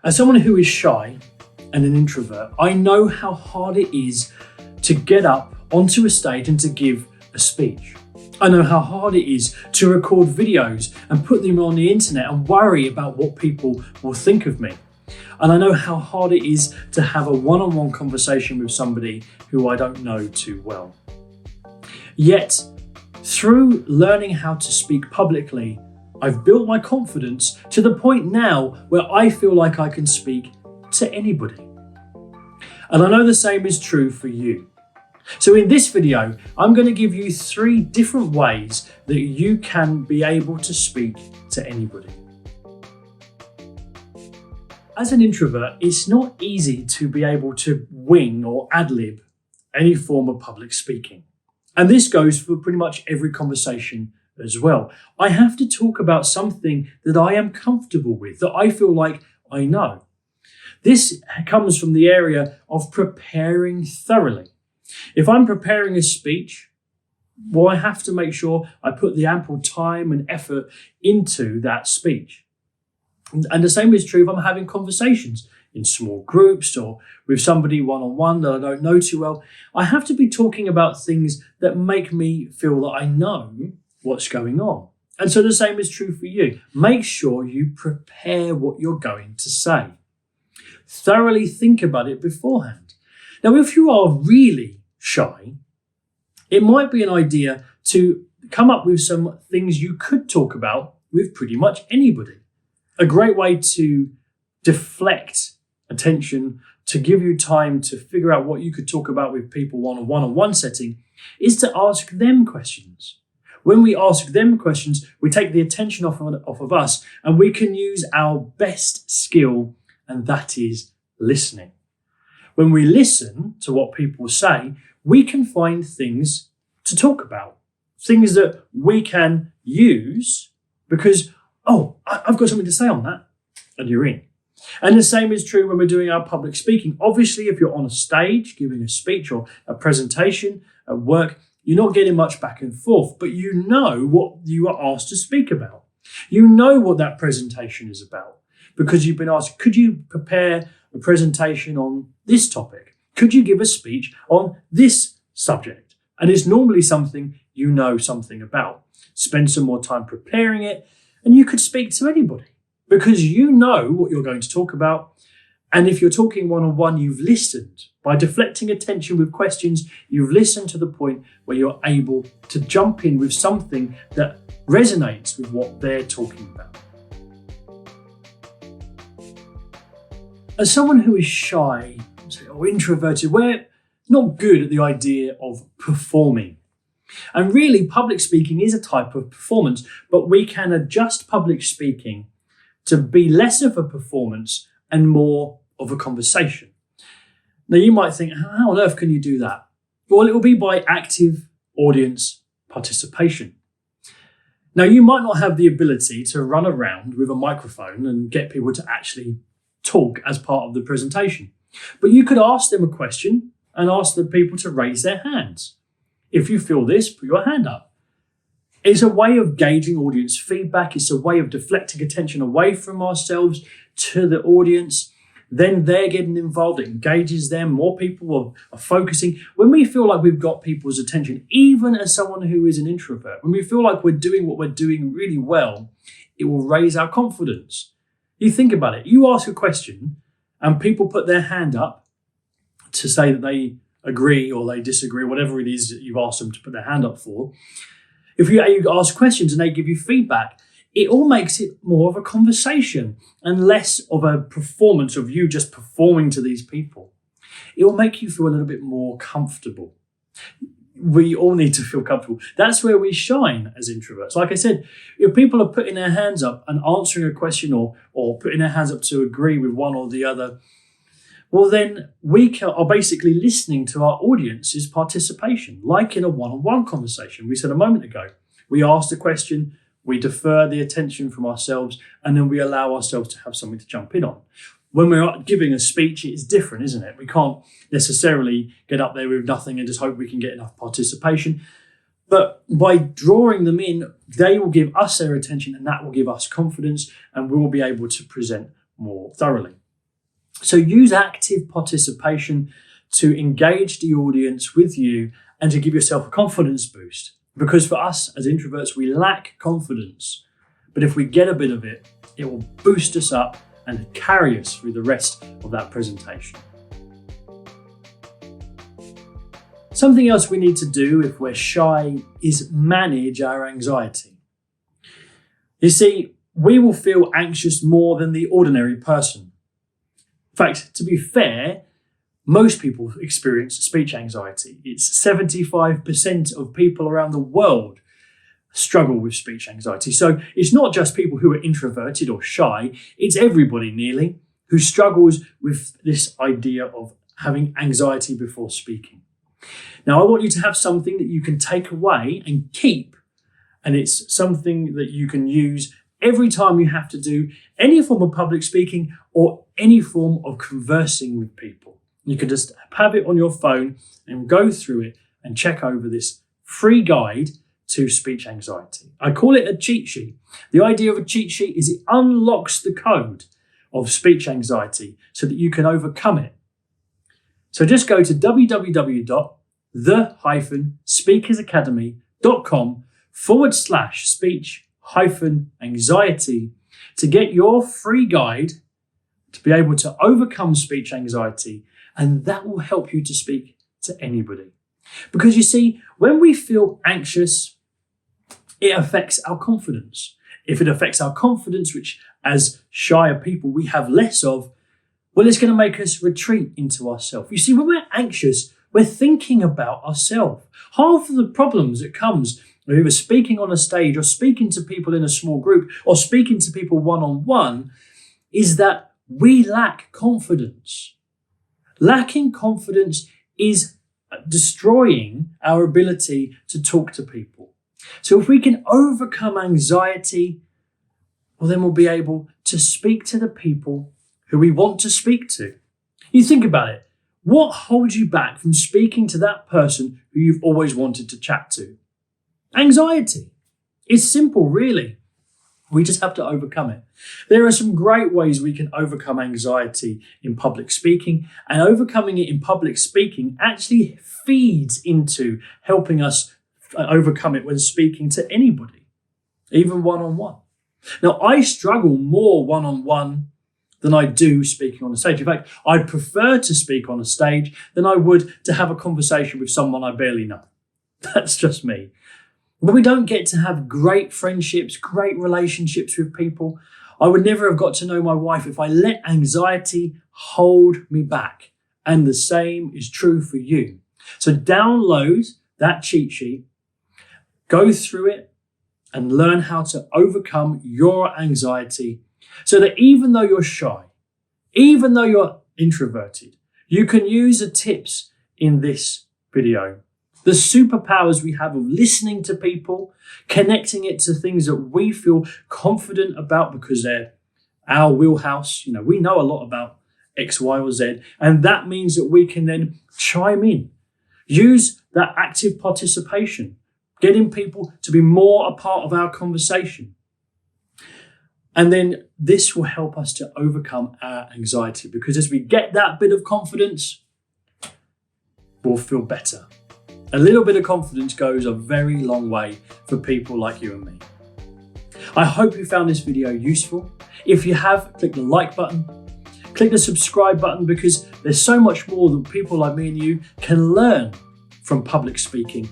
As someone who is shy and an introvert, I know how hard it is to get up onto a stage and to give a speech. I know how hard it is to record videos and put them on the internet and worry about what people will think of me. And I know how hard it is to have a one-on-one conversation with somebody who I don't know too well. Yet, through learning how to speak publicly, I've built my confidence to the point now where I feel like I can speak to anybody. And I know the same is true for you. So in this video, I'm going to give you 3 different ways that you can be able to speak to anybody. As an introvert, it's not easy to be able to wing or ad-lib any form of public speaking. And this goes for pretty much every conversation as well. I have to talk about something that I am comfortable with, that I feel like I know. This comes from the area of preparing thoroughly. If I'm preparing a speech, well, I have to make sure I put the ample time and effort into that speech. And the same is true if I'm having conversations in small groups or with somebody one-on-one that I don't know too well. I have to be talking about things that make me feel that I know what's going on. And so the same is true for you. Make sure you prepare what you're going to say. Thoroughly think about it beforehand. Now, if you are really shy, it might be an idea to come up with some things you could talk about with pretty much anybody. A great way to deflect attention, to give you time to figure out what you could talk about with people on a one-on-one setting, is to ask them questions. When we ask them questions, we take the attention off of us, and we can use our best skill, and that is listening. When we listen to what people say, we can find things to talk about, things that we can use because, I've got something to say on that, and you're in. And the same is true when we're doing our public speaking. Obviously, if you're on a stage giving a speech or a presentation at work, you're not getting much back and forth, but you know what you are asked to speak about. You know what that presentation is about because you've been asked, could you prepare a presentation on this topic? Could you give a speech on this subject? And it's normally something you know something about. Spend some more time preparing it, and you could speak to anybody because you know what you're going to talk about. And if you're talking one-on-one, you've listened. By deflecting attention with questions, you've listened to the point where you're able to jump in with something that resonates with what they're talking about. As someone who is shy or introverted, we're not good at the idea of performing. And really, public speaking is a type of performance, but we can adjust public speaking to be less of a performance and more of a conversation. Now, you might think, how on earth can you do that? Well, it will be by active audience participation. Now, you might not have the ability to run around with a microphone and get people to actually talk as part of the presentation, but you could ask them a question and ask the people to raise their hands. If you feel this, put your hand up. It's a way of gauging audience feedback. It's a way of deflecting attention away from ourselves to the audience. Then they're getting involved. It engages them. More people are focusing. When we feel like we've got people's attention, even as someone who is an introvert, when we feel like we're doing what we're doing really well, it will raise our confidence. You think about it. You ask a question and people put their hand up to say that they agree or they disagree, whatever it is that you've asked them to put their hand up for. If you ask questions and they give you feedback, it all makes it more of a conversation and less of a performance of you just performing to these people. It will make you feel a little bit more comfortable. We all need to feel comfortable. That's where we shine as introverts. Like I said, if people are putting their hands up and answering a question or putting their hands up to agree with one or the other, well, then we are basically listening to our audience's participation, like in a one-on-one conversation. We said a moment ago, we ask the question, we defer the attention from ourselves, and then we allow ourselves to have something to jump in on. When we're giving a speech, it's different, isn't it? We can't necessarily get up there with nothing and just hope we can get enough participation. But by drawing them in, they will give us their attention, and that will give us confidence, and we'll be able to present more thoroughly. So use active participation to engage the audience with you and to give yourself a confidence boost. Because for us as introverts, we lack confidence. But if we get a bit of it, it will boost us up and carry us through the rest of that presentation. Something else we need to do if we're shy is manage our anxiety. You see, we will feel anxious more than the ordinary person. In fact, to be fair, most people experience speech anxiety. It's 75% of people around the world struggle with speech anxiety. So it's not just people who are introverted or shy, it's everybody nearly who struggles with this idea of having anxiety before speaking. Now, I want you to have something that you can take away and keep, and it's something that you can use every time you have to do any form of public speaking or any form of conversing with people. You can just have it on your phone and go through it and check over this free guide to speech anxiety. I call it a cheat sheet. The idea of a cheat sheet is it unlocks the code of speech anxiety so that you can overcome it. So just go to www.the-speakersacademy.com/speech-anxiety to get your free guide to be able to overcome speech anxiety, and that will help you to speak to anybody. Because you see, when we feel anxious, it affects our confidence. If it affects our confidence, which as shyer people we have less of, well, it's going to make us retreat into ourselves. You see, when we're anxious, we're thinking about ourselves. Half of the problems that comes with either speaking on a stage or speaking to people in a small group or speaking to people one-on-one is that we lack confidence. Lacking confidence is destroying our ability to talk to people. So if we can overcome anxiety, well, then we'll be able to speak to the people who we want to speak to. You think about it. What holds you back from speaking to that person who you've always wanted to chat to? Anxiety. It's simple, really. We just have to overcome it. There are some great ways we can overcome anxiety in public speaking, and overcoming it in public speaking actually feeds into helping us overcome it when speaking to anybody, even one-on-one. Now, I struggle more one-on-one than I do speaking on a stage. In fact, I'd prefer to speak on a stage than I would to have a conversation with someone I barely know. That's just me. But we don't get to have great friendships, great relationships with people. I would never have got to know my wife if I let anxiety hold me back. And the same is true for you. So download that cheat sheet, go through it, and learn how to overcome your anxiety so that even though you're shy, even though you're introverted, you can use the tips in this video. The superpowers we have of listening to people, connecting it to things that we feel confident about because they're our wheelhouse. You know, we know a lot about X, Y, or Z, and that means that we can then chime in, use that active participation, getting people to be more a part of our conversation. And then this will help us to overcome our anxiety, because as we get that bit of confidence, we'll feel better. A little bit of confidence goes a very long way for people like you and me. I hope you found this video useful. If you have, click the like button, click the subscribe button, because there's so much more that people like me and you can learn from public speaking